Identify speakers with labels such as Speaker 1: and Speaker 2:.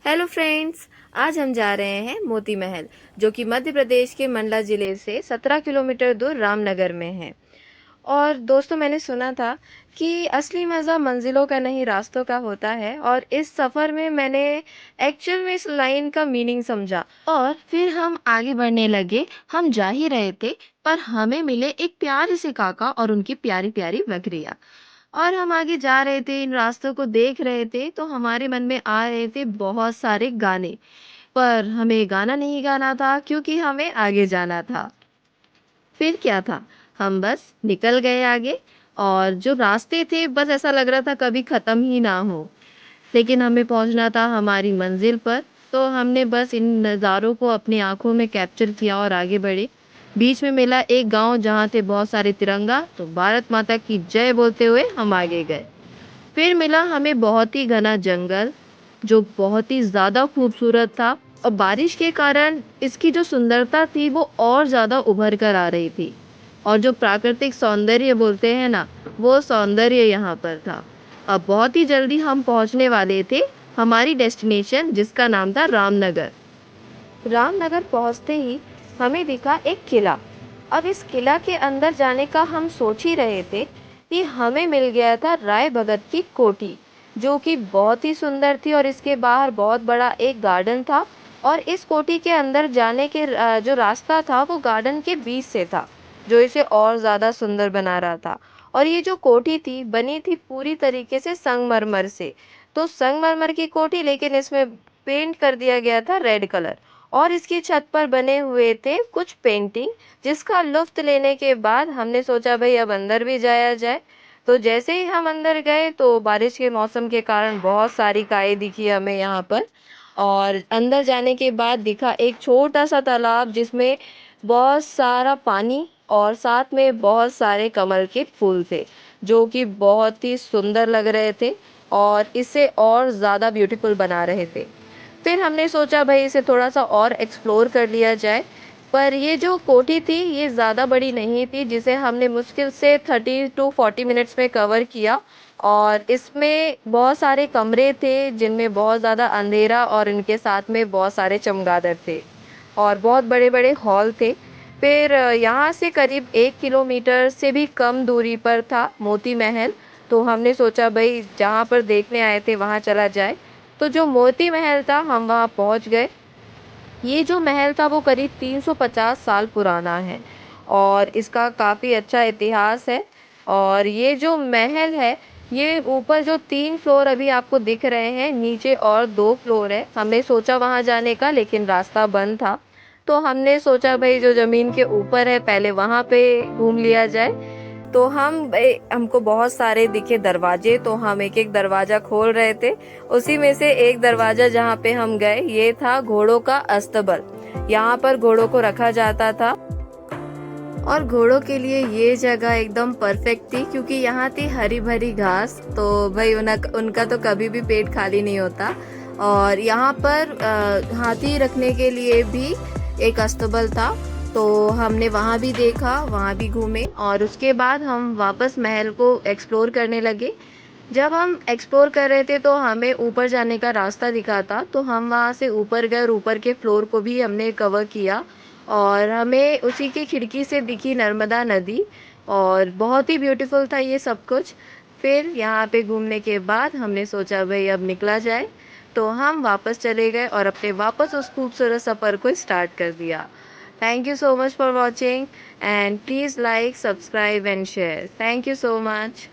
Speaker 1: Hello friends. आज हम जा रहे हैं मोती महल, जो कि मध्य प्रदेश के मंडला ज़िले से 17 किलोमीटर दूर रामनगर में है। और दोस्तों, मैंने सुना था कि असली मज़ा मंजिलों का नहीं, रास्तों का होता है। और इस सफ़र में मैंने एक्चुअल में इस लाइन का मीनिंग समझा। और फिर हम आगे बढ़ने लगे। हम जा ही रहे थे, पर हमें मिले एक प्यारे से काका और उनकी प्यारी प्यारी बकरियां। और हम आगे जा रहे थे, इन रास्तों को देख रहे थे, तो हमारे मन में आ रहे थे बहुत सारे गाने। पर हमें गाना नहीं गाना था, क्योंकि हमें आगे जाना था। फिर क्या था, हम बस निकल गए आगे। और जो रास्ते थे, बस ऐसा लग रहा था कभी ख़त्म ही ना हो। लेकिन हमें पहुंचना था हमारी मंजिल पर। तो हमने बस इन नज़ारों को अपनी आंखों में कैप्चर किया और आगे बढ़े। बीच में मिला एक गांव, जहां थे बहुत सारे तिरंगा, तो भारत माता की जय बोलते हुए हम आगे गए। फिर मिला हमें बहुत ही घना जंगल, जो बहुत ही ज़्यादा खूबसूरत था। और बारिश के कारण इसकी जो सुंदरता थी, वो और ज़्यादा उभर कर आ रही थी। और जो प्राकृतिक सौंदर्य बोलते हैं ना, वो सौंदर्य यहाँ पर था। अब बहुत ही जल्दी हम पहुँचने वाले थे हमारी डेस्टिनेशन, जिसका नाम था रामनगर। रामनगर पहुँचते ही हमें दिखा एक किला। अब इस किला के अंदर जाने का हम सोच ही रहे थे कि हमें मिल गया था राय भगत की कोठी, जो कि बहुत ही सुंदर थी। और इसके बाहर बहुत बड़ा एक गार्डन था। और इस कोठी के अंदर जाने के जो रास्ता था, वो गार्डन के बीच से था, जो इसे और ज़्यादा सुंदर बना रहा था। और ये जो कोठी थी, बनी थी पूरी तरीके से संगमरमर से। तो संगमरमर की कोठी, लेकिन इसमें पेंट कर दिया गया था रेड कलर। और इसकी छत पर बने हुए थे कुछ पेंटिंग, जिसका लुत्फ़ लेने के बाद हमने सोचा भाई अब अंदर भी जाया जाए। तो जैसे ही हम अंदर गए, तो बारिश के मौसम के कारण बहुत सारी काई दिखी हमें यहाँ पर। और अंदर जाने के बाद दिखा एक छोटा-सा तालाब, जिसमें बहुत सारा पानी और साथ में बहुत सारे कमल के फूल थे, जो कि बहुत ही सुंदर लग रहे थे और इसे और ज़्यादा ब्यूटीफुल बना रहे थे। फिर हमने सोचा भाई इसे थोड़ा-सा और एक्सप्लोर कर लिया जाए। पर ये जो कोठी थी, ये ज़्यादा बड़ी नहीं थी, जिसे हमने मुश्किल से 30 टू 40 मिनट्स में कवर किया। और इसमें बहुत सारे कमरे थे, जिनमें बहुत ज़्यादा अंधेरा, और इनके साथ में बहुत सारे चमगादड़ थे और बहुत बड़े-बड़े हॉल थे। फिर यहाँ से करीब 1 किलोमीटर से भी कम दूरी पर था मोती महल। तो हमने सोचा भई जहाँ पर देखने आए थे वहाँ चला जाए। तो जो मोती महल था, हम वहाँ पहुँच गए। ये जो महल था, वो करीब 350 साल पुराना है और इसका काफ़ी अच्छा इतिहास है। और ये जो महल है, ये ऊपर जो 3 फ्लोर अभी आपको दिख रहे हैं, नीचे और 2 फ्लोर है। हमने सोचा वहाँ जाने का, लेकिन रास्ता बंद था। तो हमने सोचा भई जो ज़मीन के ऊपर है, पहले वहाँ पे घूम लिया जाए। तो हमको बहुत सारे दिखे दरवाजे, तो हम एक-एक दरवाजा खोल रहे थे। उसी में से एक दरवाजा जहाँ पे हम गए, ये था घोड़ों का अस्तबल। यहाँ पर घोड़ों को रखा जाता था। और घोड़ों के लिए ये जगह एकदम परफेक्ट थी, क्योंकि यहाँ थी हरी भरी घास। तो भाई उनका तो कभी भी पेट खाली नहीं होता। और यहाँ पर हाथी रखने के लिए भी एक अस्तबल था। तो हमने वहाँ भी देखा, वहाँ भी घूमे, और उसके बाद हम वापस महल को एक्सप्लोर करने लगे। जब हम एक्सप्लोर कर रहे थे, तो हमें ऊपर जाने का रास्ता दिखा था। तो हम वहाँ से ऊपर गए और ऊपर के फ्लोर को भी हमने कवर किया। और हमें उसी की खिड़की से दिखी नर्मदा नदी, और बहुत ही ब्यूटीफुल था ये सब कुछ। फिर यहाँ पे घूमने के बाद हमने सोचा भाई अब निकला जाए। तो हम वापस चले गए और अपने वापस उस खूबसूरत सफ़र को स्टार्ट कर दिया। Thank you so much for watching, and please like, subscribe and share. Thank you so much.